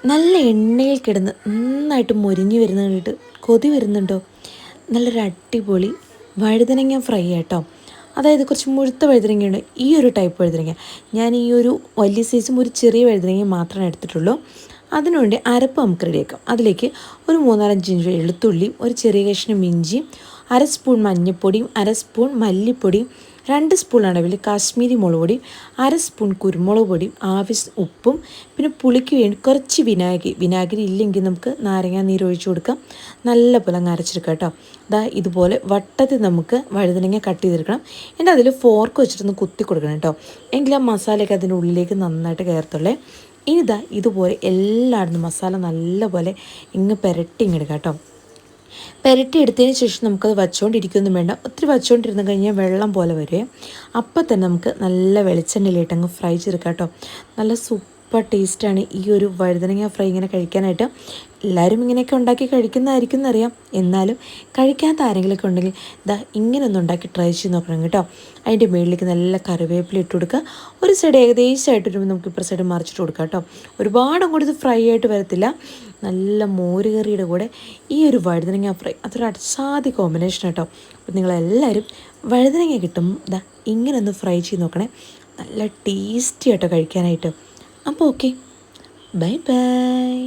നല്ല എണ്ണയിൽ കിടന്ന് നന്നായിട്ട് മൊരിഞ്ഞ് വരുന്ന കണ്ടിട്ട് കൊതി വരുന്നുണ്ടോ? നല്ലൊരു അടിപൊളി വഴുതനങ്ങ ഫ്രൈ ആട്ടോ. അതായത് കുറച്ച് മുഴുത്ത വഴുതനങ്ങയാണ് ഈ ഒരു ടൈപ്പ് വഴുതനങ്ങ. ഞാൻ ഈ ഒരു വലിയ സൈസും ഒരു ചെറിയ വഴുതനങ്ങ മാത്രമേ എടുത്തിട്ടുള്ളൂ. അതിനുവേണ്ടി അരപ്പ് നമുക്ക് റെഡിയാക്കാം. അതിലേക്ക് ഒരു 3-4 ഇഞ്ച് വെളുത്തുള്ളിയും ഒരു ചെറിയ കഷ്ണം ഇഞ്ചിയും 1 സ്പൂൺ മഞ്ഞൾപ്പൊടിയും 1 സ്പൂൺ മല്ലിപ്പൊടിയും 2 സ്പൂൺ അളവിൽ കാശ്മീരി മുളക് പൊടിയും 1 സ്പൂൺ കുരുമുളക് പൊടിയും ആവശ്യം ഉപ്പും പിന്നെ പുളിക്ക് വേണ്ടി കുറച്ച് വിനാഗിരി ഇല്ലെങ്കിൽ നമുക്ക് നാരങ്ങ നീര് ഒഴിച്ചു കൊടുക്കാം. നല്ല പോലെ അങ്ങ് അരച്ചെടുക്കാം കേട്ടോ. ഇതുപോലെ വട്ടത്തിൽ നമുക്ക് വഴുതനങ്ങ കട്ട് ചെയ്തെടുക്കണം. എന്നിട്ട് അതിൽ ഫോർക്ക് വെച്ചിട്ടൊന്ന് കുത്തി കൊടുക്കണം കേട്ടോ. എങ്കിൽ ആ മസാലയൊക്കെ അതിൻ്റെ ഉള്ളിലേക്ക് നന്നായിട്ട് കയറത്തുള്ളേ. ഇനി ഇതുപോലെ എല്ലായിടത്തും മസാല നല്ലപോലെ ഇങ്ങ് പുരട്ടി ഇങ്ങെടുക്കാം കേട്ടോ. പുരട്ടി എടുത്തതിന് ശേഷം നമുക്കത് വച്ചുകൊണ്ടിരിക്കുകയൊന്നും വേണ്ട. ഒത്തിരി വച്ചുകൊണ്ടിരുന്ന് കഴിഞ്ഞാൽ വെള്ളം പോലെ വരും. അപ്പം തന്നെ നമുക്ക് നല്ല വെളിച്ചെണ്ണയിലിട്ട് അങ്ങ് ഫ്രൈ ചെയ്തെടുക്കാം കേട്ടോ. നല്ല സൂപ്പർ ടേസ്റ്റാണ് ഈ ഒരു വഴുതനങ്ങ ഫ്രൈ ഇങ്ങനെ കഴിക്കാനായിട്ട്. എല്ലാവരും ഇങ്ങനെയൊക്കെ ഉണ്ടാക്കി കഴിക്കുന്നതായിരിക്കും എന്നറിയാം. എന്നാലും കഴിക്കാത്ത ആരെങ്കിലുമൊക്കെ ഉണ്ടെങ്കിൽ ഇങ്ങനെ ഒന്ന് ഉണ്ടാക്കി ട്രൈ ചെയ്ത് നോക്കണം കേട്ടോ. അതിൻ്റെ മുകളിലേക്ക് നല്ല കറിവേപ്പില ഇട്ട് കൊടുക്കുക. ഒരു സൈഡ് ഏകദേശമായിട്ട് വരുമ്പോൾ നമുക്ക് ഇപ്പുറ സൈഡ് മറിച്ചിട്ട് കൊടുക്കാം കേട്ടോ. ഒരുപാട് അങ്ങോട്ട് ഇത് ഫ്രൈ ആയിട്ട് വരത്തില്ല. നല്ല മോരുകറിയുടെ കൂടെ ഈ ഒരു വഴുതനങ്ങ ഫ്രൈ അതൊരു അസാധ്യ കോമ്പിനേഷൻ കേട്ടോ. അപ്പോൾ നിങ്ങളെല്ലാവരും വഴുതനങ്ങ കിട്ടും ഇങ്ങനെ ഒന്ന് ഫ്രൈ ചെയ്ത് നോക്കണേ. നല്ല ടേസ്റ്റി ആട്ടോ കഴിക്കാനായിട്ട്. അപ്പോൾ ഓക്കെ, ബൈ ബൈ.